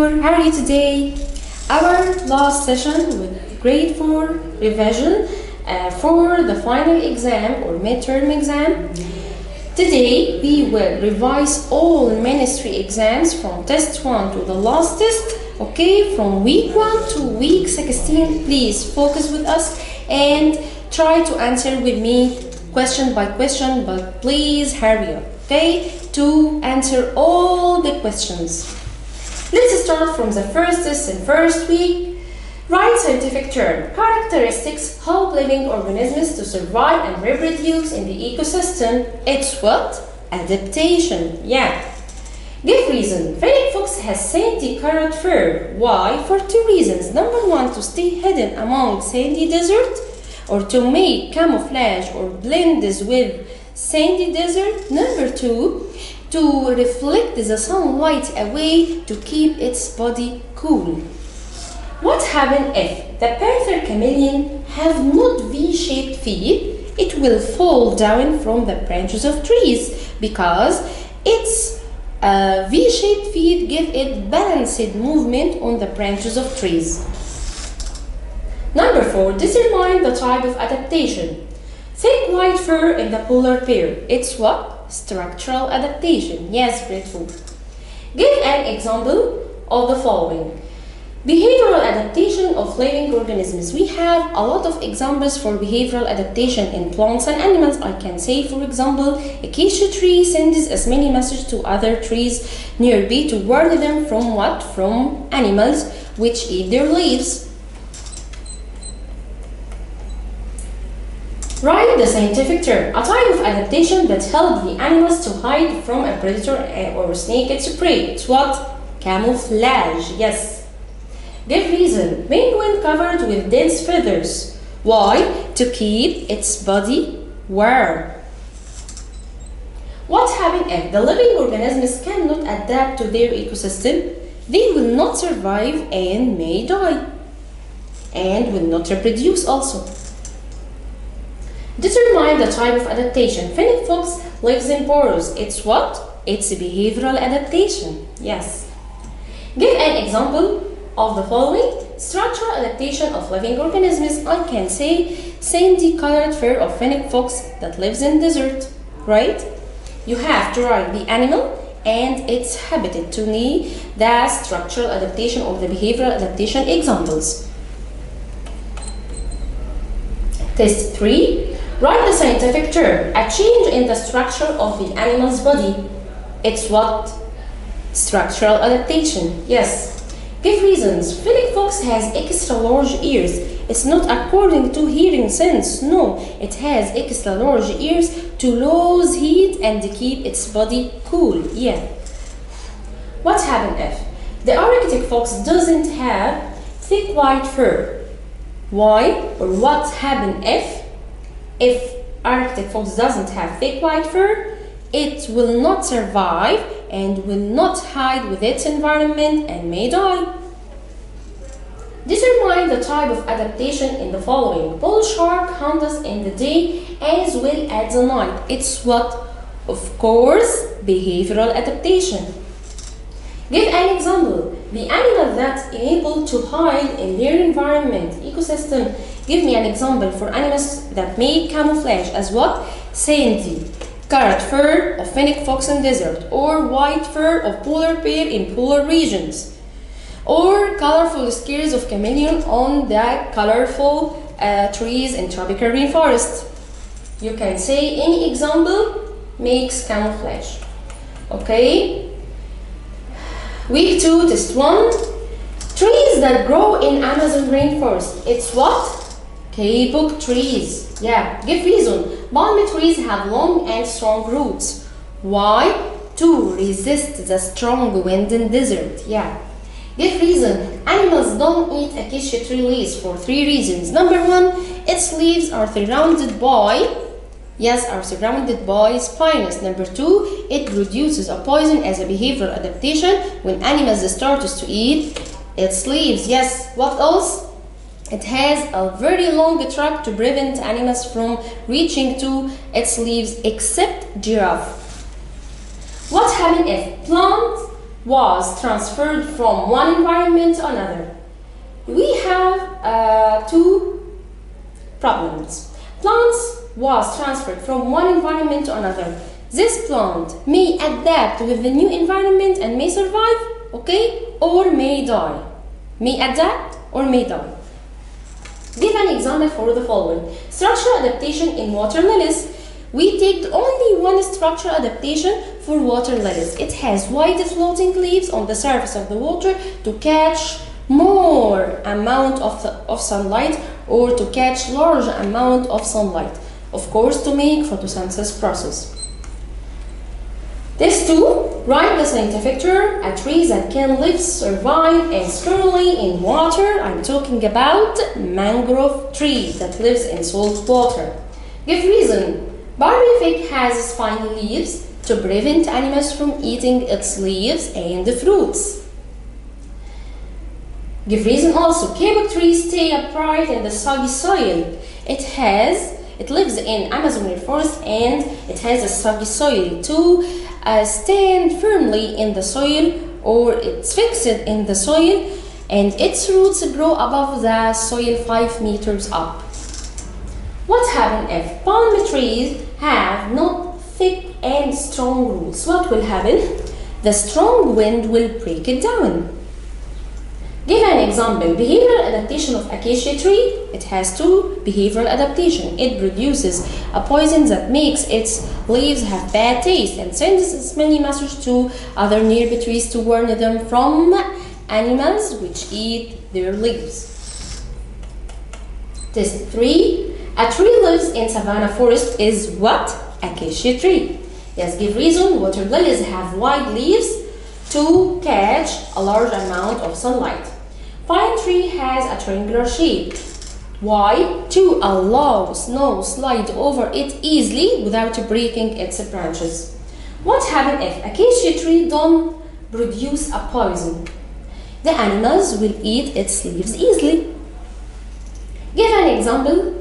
Noor, how are you today? Our last session with grade 4 revision for the final exam or midterm exam. Today we will revise all ministry exams from test 1 to the last test, okay, from week 1 to week 16. Please focus with us and try to answer with me question by question, but please hurry up, okay, to answer all the questions. Let's start from the first test in first week. Write scientific term. Characteristics help living organisms to survive and reproduce in the ecosystem. It's what? Adaptation. Yeah. Give reason. Fennec fox has sandy colored fur. Why? For two reasons. Number one, to stay hidden among sandy desert, or to make camouflage or blend with sandy desert. Number two, to reflect the sunlight away to keep its body cool. What happens if the panther chameleon have not V-shaped feet? It will fall down from the branches of trees because its V-shaped feet give it balanced movement on the branches of trees. Number 4, determine the type of adaptation. Thick white fur in the polar bear. It's what? Structural adaptation. Yes, grade 4. Give an example of the following. Behavioral adaptation of living organisms. We have a lot of examples for behavioral adaptation in plants and animals. I can say, for example, acacia tree sends as many messages to other trees nearby to warn them from what? From animals which eat their leaves. Write the scientific term. A type of adaptation that helps the animals to hide from a predator or snake its prey. It's what? Camouflage. Yes. Give reason. Penguin covered with dense feathers. Why? To keep its body warm. What happens if the living organisms cannot adapt to their ecosystem? They will not survive and may die, and will not reproduce also. Determine the type of adaptation. Fennec fox lives in burrows. It's what? It's a behavioral adaptation. Yes. Give an example of the following. Structural adaptation of living organisms. I can say sandy colored fur of fennec fox that lives in desert, right? You have to write the animal and its habitat to need the structural adaptation or the behavioral adaptation examples. Test 3. Write the scientific term. A change in the structure of the animal's body. It's what? Structural adaptation. Yes. Give reasons. Fennec fox has extra large ears. It's not according to hearing sense. No, it has extra large ears to lose heat and keep its body cool. Yeah. What happens if the Arctic fox doesn't have thick white fur? Why? Or what happens if Arctic fox doesn't have thick white fur? It will not survive and will not hide with its environment and may die. Determine the type of adaptation in the following. Bull shark hunts in the day as well as the night. It's what? Of course, behavioral adaptation. Give an example. The animal that's able to hide in their environment, ecosystem. Give me an example for animals that make camouflage as what? Sandy colored fur of fennec fox in desert, or white fur of polar bear in polar regions, or colorful scales of chameleon on the colorful trees in tropical rainforest. You can say any example makes camouflage. Okay. Week 2, test 1. Trees that grow in Amazon rainforest. It's what? Kapok trees. Yeah. Give reason. Palm trees have long and strong roots. Why? To resist the strong wind in desert. Yeah. Give reason. Animals don't eat acacia tree leaves for 3 reasons. Number 1, its leaves are surrounded by spines. Number 2, it produces a poison as a behavioral adaptation when animals start to eat its leaves. Yes. What else? It has a very long trunk to prevent animals from reaching to its leaves except giraffe. What happens if plant was transferred from one environment to another. We have two problems. Plants was transferred from one environment to another. This plant may adapt with the new environment and may survive, okay, or may die. May adapt or may die. Give an example for the following. Structural adaptation in water lilies. We take only one structural adaptation for water lilies. It has wide floating leaves on the surface of the water to catch more amount of sunlight, or to catch large amount of sunlight, of course to make photosynthesis process. This too, write the scientific term, a tree that can live, survive, and securely in water. I'm talking about mangrove tree that lives in salt water. Give reason. Barberry fig has spiny leaves to prevent animals from eating its leaves and fruits. Give reason also. Kabuk trees stay upright in the soggy soil. It lives in Amazon forest and it has a soggy soil to stand firmly in the soil, or it's fixed in the soil, and its roots grow above the soil 5 meters up. What happens if palm trees have not thick and strong roots? What will happen? The strong wind will break it down. Give an example. Behavioral adaptation of acacia tree. It has two behavioral adaptation. It produces a poison that makes its leaves have bad taste and sends a smelly message to other nearby trees to warn them from animals which eat their leaves. Test 3. A tree lives in savanna forest is what? Acacia tree. Yes, give reason. Water lilies have wide leaves to catch a large amount of sunlight. Pine tree has a triangular shape. Why? To allow snow slide over it easily without breaking its branches. What happens if acacia tree don't produce a poison? The animals will eat its leaves easily. Give an example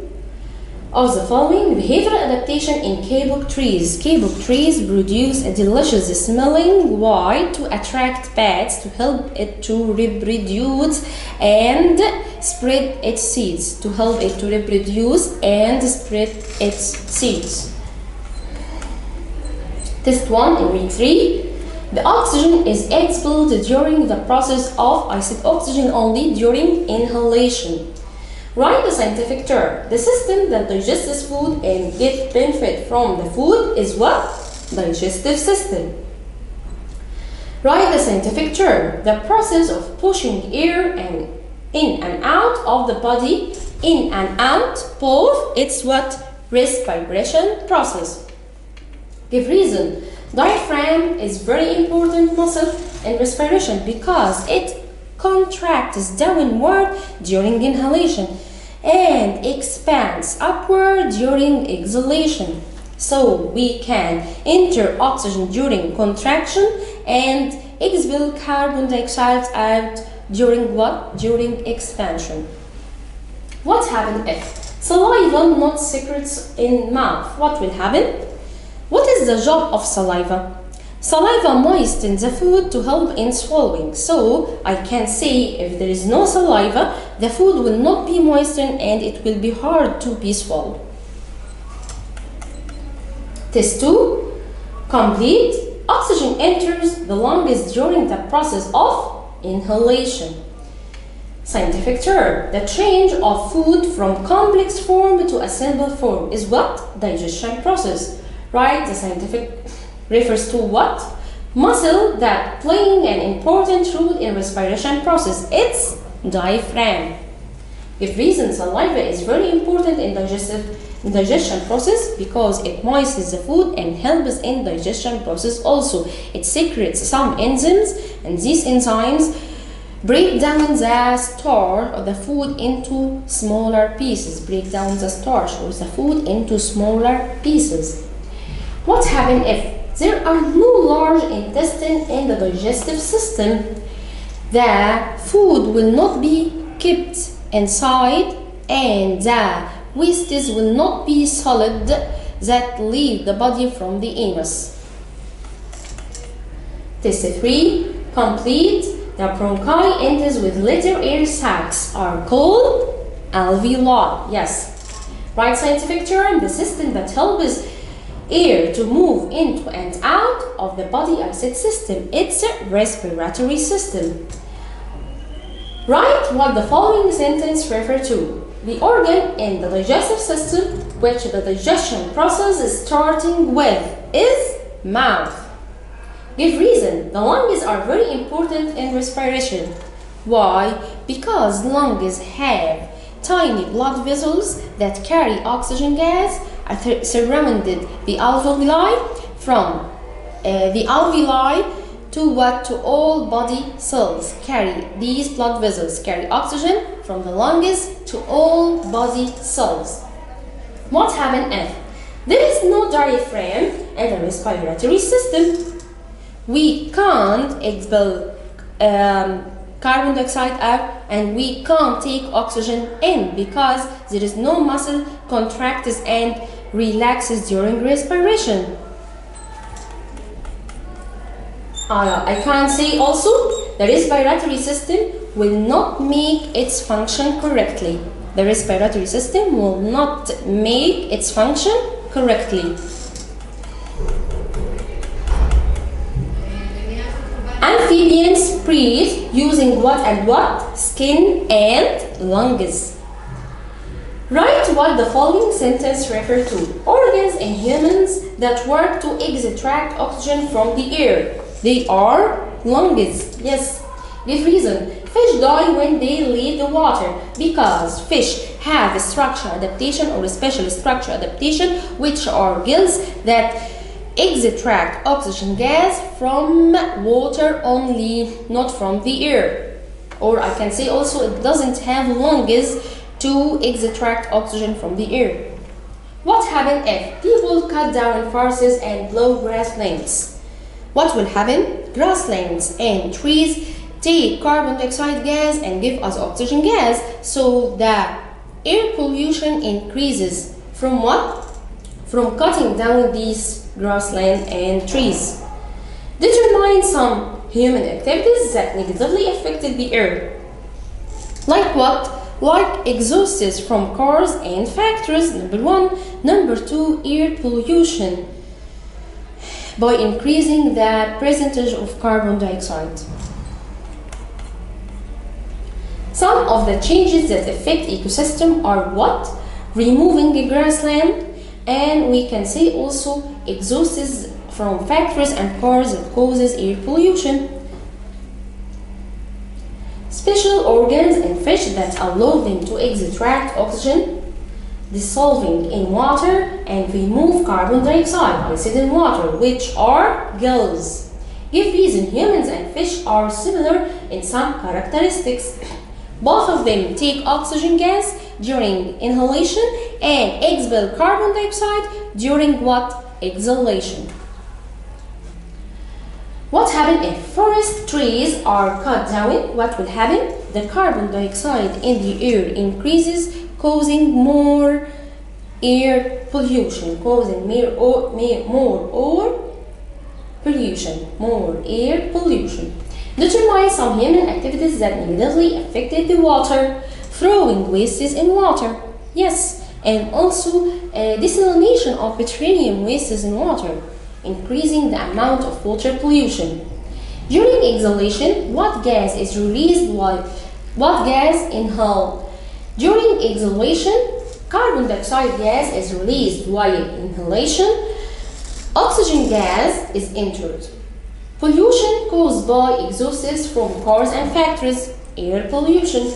of the following. Behavioral adaptation in kabuk trees. Kabuk trees produce a delicious smelling wine to attract bats to help it to reproduce and spread its seeds. To help it to reproduce and spread its seeds. Test 1 in week 3. The oxygen is expelled during the process of, I said oxygen only, during inhalation. Write the scientific term. The system that digests food and gets benefit from the food is what? Digestive system. Write the scientific term. The process of pushing air and in and out of the body, in and out, both, it's what? Respiration process. Give reason. Diaphragm is very important muscle in respiration because it contracts downward during inhalation and expands upward during exhalation. So we can enter oxygen during contraction and expel carbon dioxide out during what? During expansion. What happens if saliva not secretes in mouth? What will happen? What is the job of saliva? Saliva moistens the food to help in swallowing. So I can say if there is no saliva, the food will not be moistened and it will be hard to be swallowed. Test 2. Complete. Oxygen enters the lungs during the process of inhalation. Scientific term. The change of food from complex form to a simple form is what? Digestion process. Right? The scientific refers to what? Muscle that playing an important role in respiration process. It's diaphragm. If reason, saliva is very important in digestion process because it moistens the food and helps in digestion process also. It secretes some enzymes, and these enzymes break down the starch of the food into smaller pieces. Break down the starch or the food into smaller pieces. What happens if there are no large intestine in the digestive system? The food will not be kept inside and the wastes will not be solid that leave the body from the anus. Test 3. complete the bronchi ends with little air sacs are called alveoli. Yes. Right scientific term, the system that helps air to move into and out of the body as its system. It's a respiratory system. Write what the following sentence refer to. The organ in the digestive system which the digestion process is starting with is mouth. Give reason. The lungs are very important in respiration. Why? Because lungs have tiny blood vessels that carry oxygen gas, are surrounded the alveoli from the alveoli to all body cells. These blood vessels carry oxygen from the lungs to all body cells. What happens if there is no diaphragm in the respiratory system? We can't expel carbon dioxide out and we can't take oxygen in because there is no muscle contracts and relaxes during respiration. I can say also the respiratory system will not make its function correctly. The respiratory system will not make its function correctly. Amphibians breathe using what and what? Skin and lungs. Write what the following sentence refer to. Organs in humans that work to extract oxygen from the air. They are lungs. Yes. Give reason. Fish die when they leave the water because fish have a structure adaptation or a special structure adaptation which are gills that extract oxygen gas from water only, not from the air. Or I can say also it doesn't have lungs to extract oxygen from the air. What happens if people cut down forests and blow grasslands? What will happen? Grasslands and trees take carbon dioxide gas and give us oxygen gas, so the air pollution increases. From what? From cutting down these grassland and trees. Determine some human activities that negatively affected the air. Like what? Like exhausts from cars and factories, number 1. Number 2, air pollution by increasing the percentage of carbon dioxide. Some of the changes that affect ecosystem are what? Removing the grassland, and we can say also exhausts from factories and cars that causes air pollution. Special organs in fish that allow them to extract oxygen, dissolving in water and remove carbon dioxide placed in water, which are gills. Give reason. Humans and fish are similar in some characteristics. Both of them take oxygen gas during inhalation and expel carbon dioxide during what? Exhalation. What happens if forest trees are cut down? What will happen? The carbon dioxide in the air increases, causing more air pollution, causing more air pollution. Determine some human activities that negatively affected the water. Throwing wastes in water. Yes, and also desalination of petroleum wastes in water, increasing the amount of water pollution. During exhalation, what gas is released while what gas inhaled? During exhalation, carbon dioxide gas is released while inhalation. Oxygen gas is entered. Pollution caused by exhausts from cars and factories, air pollution.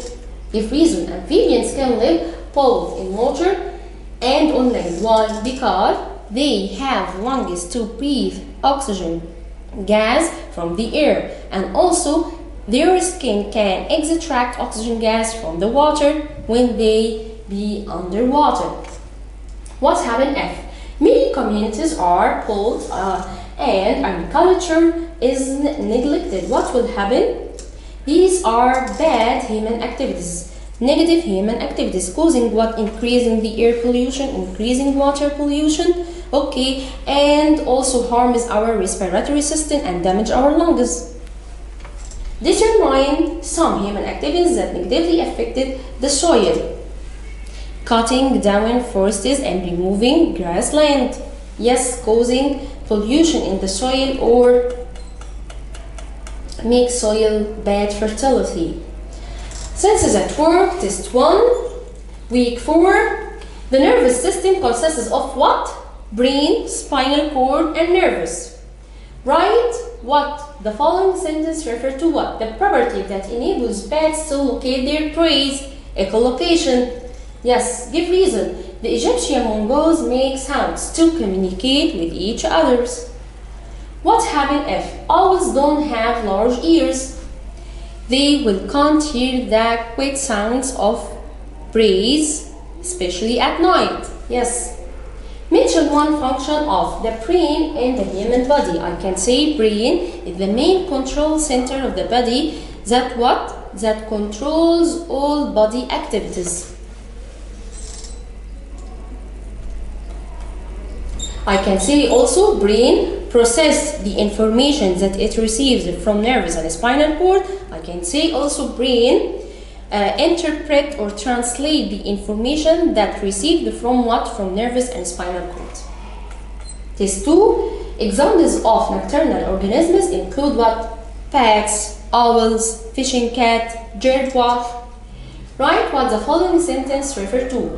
If reason, amphibians can live both in water and on land. Why? Because they have lungs to breathe oxygen gas from the air, and also their skin can extract oxygen gas from the water when they be underwater. What happens if many communities are pulled and agriculture is neglected? What will happen? These are bad human activities, negative human activities, causing what? Increasing the air pollution, increasing water pollution, okay, and also harms our respiratory system and damage our lungs. determined some human activities that negatively affected the soil. Cutting down forests and removing grassland. Yes, causing pollution in the soil or make soil bad fertility. Senses at work, test 1, week 4. The nervous system consists of what? Brain, spinal cord, and nerves. Write what? The following sentence refer to what? The property that enables bats to locate their prey. Echolocation. Yes, give reason. The Egyptian Mongols make sounds to communicate with each other. What happens if owls don't have large ears? They can't hear the quick sounds of prey, especially at night. Yes. Mention one function of the brain in the human body. I can say brain is the main control center of the body that what? That controls all body activities. I can say also brain process the information that it receives from nerves and spinal cord. I can say also brain interpret or translate the information that received from what? From nerves and spinal cord. Test 2. Examples of nocturnal organisms include what? Bats, owls, fishing cat, jerboa. Write what the following sentence refer to.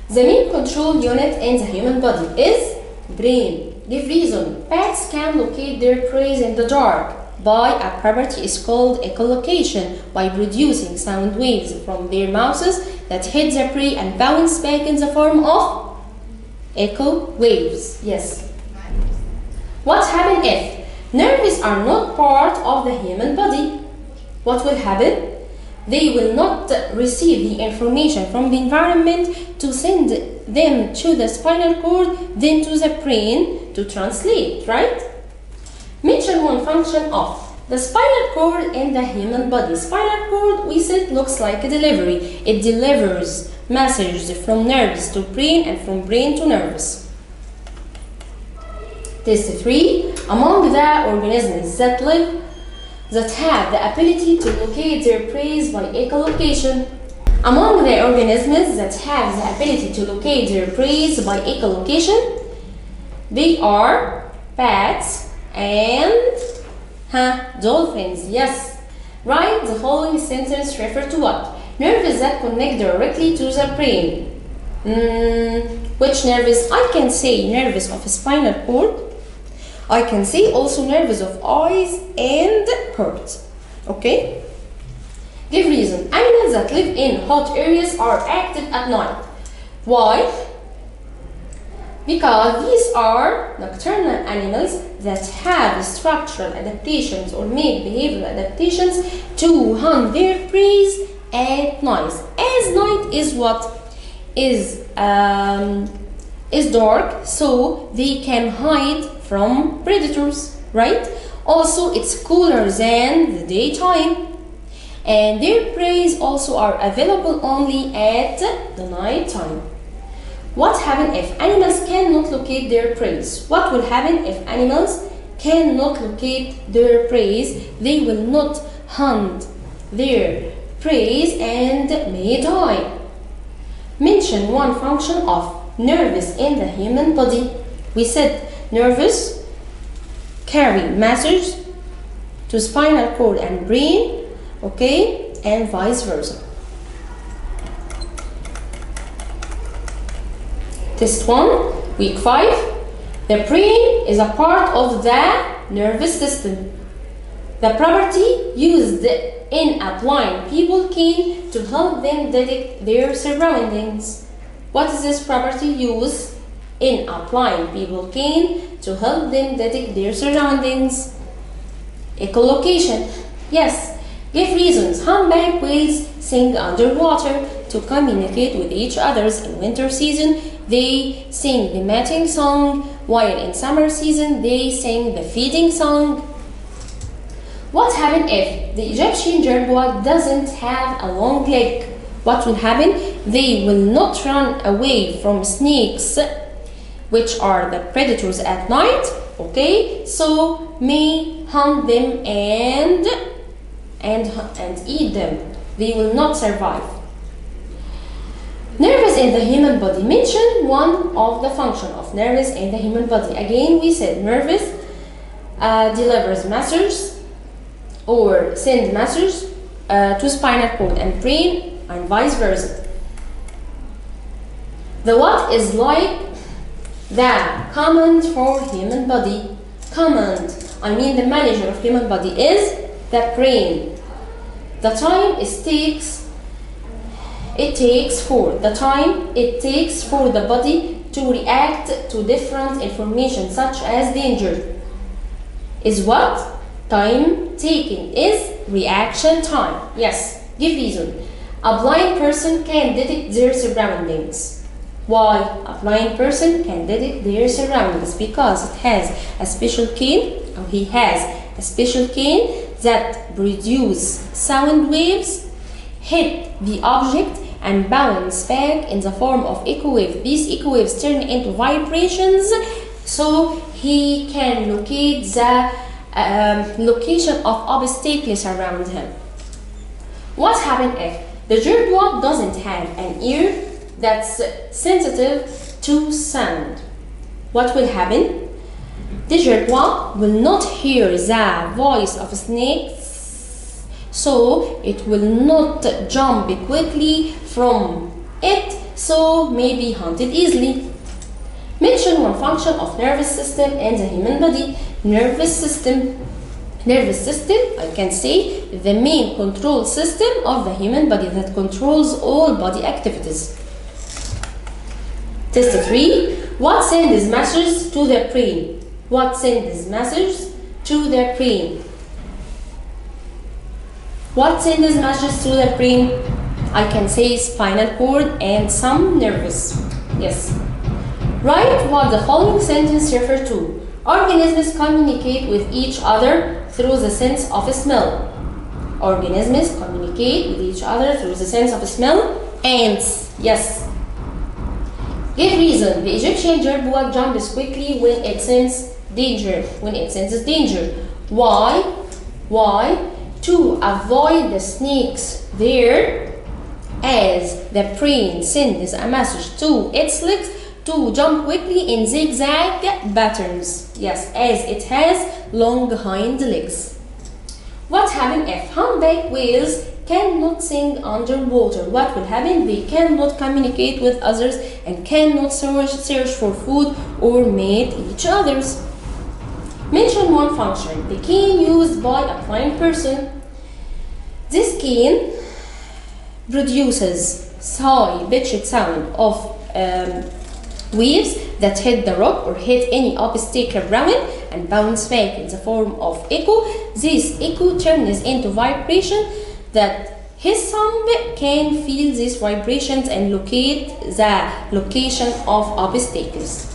The main control unit in the human body is brain. Give reason. Bats can locate their prey in the dark by a property is called echolocation, by producing sound waves from their mouths that hit the prey and bounce back in the form of echo waves. Yes. What happens if nerves are not part of the human body? What will happen? They will not receive the information from the environment to send them to the spinal cord, then to the brain to translate, right? Mention one function of the spinal cord in the human body. Spinal cord, we said, looks like a delivery. It delivers messages from nerves to brain and from brain to nerves. Test 3. Among the organisms that have the ability to locate their prey by echolocation. Among the organisms that have the ability to locate their prey by echolocation, they are bats and dolphins. Yes. Write the following sentence refer to what? Nerves that connect directly to the brain. Which nerves? I can say nerves of spinal cord. I can say also nerves of eyes and heart. Okay? Give reason. Animals that live in hot areas are active at night. Why? Because these are nocturnal animals that have structural adaptations or make behavioral adaptations to hunt their prey at night. As night is what? Is dark, so they can hide from predators, right? Also, it's cooler than the daytime. And their prey also are available only at the night time. What happens if animals cannot locate their prey? What will happen if animals cannot locate their prey? They will not hunt their prey and may die. Mention one function of nerves in the human body. We said nerves carry message to spinal cord and brain, okay, and vice versa. Test 1, week 5. The brain is a part of the nervous system. The property used in applying people cane to help them detect their surroundings. What is this property used in applying people cane to help them detect their surroundings? Echolocation. Yes. Give reasons. Humpback whales sing underwater to communicate with each other. In winter season, they sing the mating song, while in summer season, they sing the feeding song. What happens if the Egyptian jerboa doesn't have a long leg? What will happen? They will not run away from snakes, which are the predators at night, okay? So may hunt them and and eat them. They will not survive. Nerves in the human body. Mention one of the function of nerves in the human body. Again, we said nerves delivers messages or send messages to spinal cord and brain and vice versa. The what is like the command for human body. Command, I mean the manager of human body is the brain. The time it takes for the body to react to different information such as danger is what? Time taking is reaction time. Yes, give reason. A blind person can detect their surroundings. Why? A blind person can detect their surroundings because it has a special cane, or he has a special cane that produce sound waves, hit the object and bounce back in the form of echo wave. These echo waves turn into vibrations, so he can locate the location of obstacles around him. What happens if the gerbil doesn't have an ear that's sensitive to sound? What will happen? The gerbil will not hear the voice of snakes, so it will not jump quickly from it, so may be hunted easily. Mention one function of nervous system in the human body. Nervous system, I can say, the main control system of the human body that controls all body activities. Test 3. What sends messages to the brain? What sends messages to the brain? What sends messages to the brain? I can say spinal cord and some nerves. Yes. Write what the following sentence refers to. Organisms communicate with each other through the sense of smell. Organisms communicate with each other through the sense of smell. Ants. Yes. Give reason. The Egyptian gerbil jumps quickly when it senses danger. Why? To avoid the snakes there, as the brain sends a message to its legs to jump quickly in zigzag patterns. Yes, as it has long hind legs. What happens if humpback whales cannot sing underwater? What will happen? They cannot communicate with others and cannot search for food or mate each other's. Mention one function. The cane used by a blind person. This cane produces high-pitched sound of waves that hit the rock or hit any obstacle around it and bounce back in the form of echo. This echo turns into vibration that his thumb can feel these vibrations and locate the location of obstacles.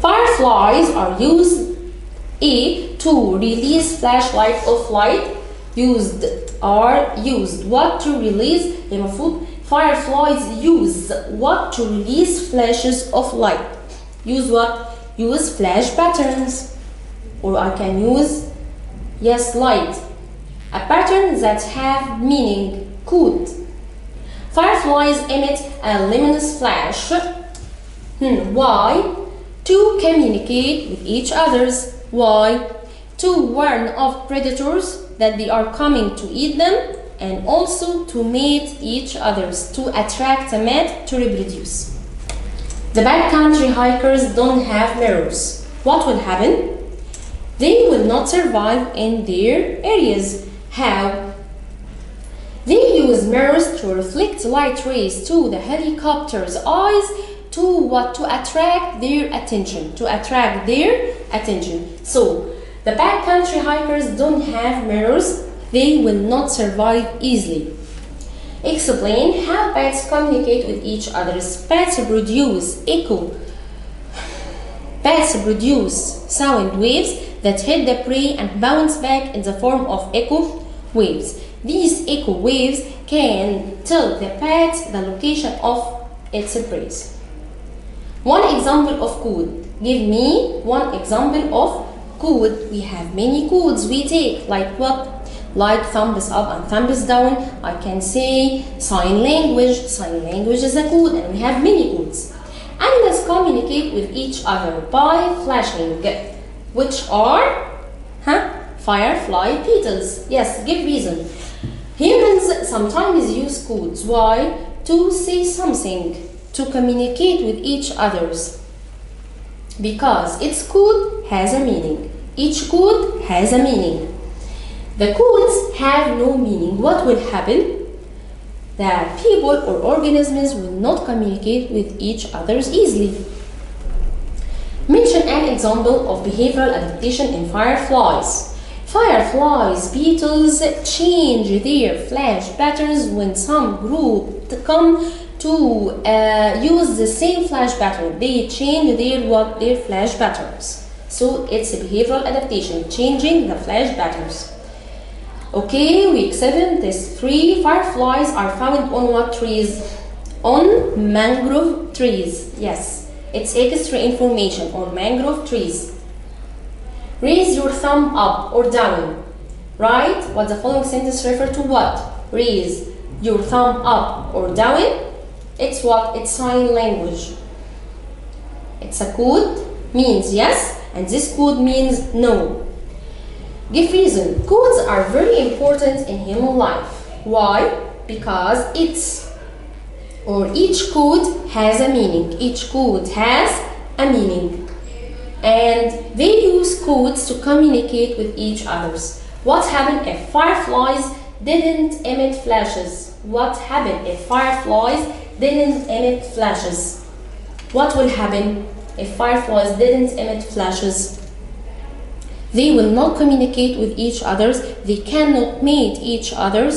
Fireflies are used to release flashlight of light. What to release? Fireflies use what to release flashes of light? Use what? Use flash patterns. Or I can use, yes, light. A pattern that have meaning, code. Fireflies emit a luminous flash. Why? To communicate with each others. Why? To warn of predators that they are coming to eat them, and also to mate each others, to attract a mate to reproduce. The backcountry hikers don't have mirrors. What will happen? They will not survive in their areas. How? They use mirrors to reflect light rays to the helicopter's eyes to attract their attention. So the backcountry hikers don't have mirrors. They will not survive easily. Explain how bats communicate with each other. Bats produce sound waves that hit the prey and bounce back in the form of echo waves. These echo waves can tell the bat the location of its prey. One example of code. Give me one example of code, we have many codes we take, like what? Like thumbs up and thumbs down. I can say sign language. Sign language is a code, and we have many codes. Animals communicate with each other by flashing, which are firefly petals. Yes, give reason. Humans sometimes use codes. Why? To say something, to communicate with each others. Because each code has a meaning. Each code has a meaning. The codes have no meaning. What will happen? That people or organisms will not communicate with each others easily. Mention an example of behavioral adaptation in fireflies. Fireflies' petals change their flash patterns when some group come to use the same flash pattern. They change their flash patterns. So it's a behavioral adaptation, changing the flash patterns. Okay, week 7, test 3. Fireflies are found on what trees? On mangrove trees. Yes, it's extra information on mangrove trees. Raise your thumb up or down. Right? What the following sentence refer to what? Raise your thumb up or down. It's what? It's sign language. It's a code, means yes, and this code means no. Give reason. Codes are very important in human life. Why? Because each code has a meaning. Each code has a meaning. And they use codes to communicate with each other. What happened if fireflies didn't emit flashes? What happened if fireflies didn't emit flashes? What will happen if fireflies didn't emit flashes? They will not communicate with each other. They cannot mate each other.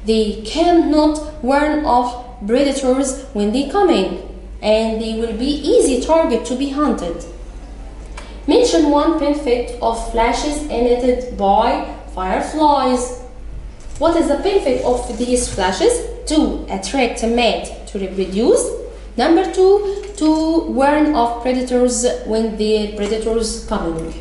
They cannot warn off predators when they come in, and they will be easy target to be hunted. Mention one benefit of flashes emitted by fireflies. What is the benefit of these flashes? To attract a mate to reproduce. Number 2, to warn off predators when the predators come in.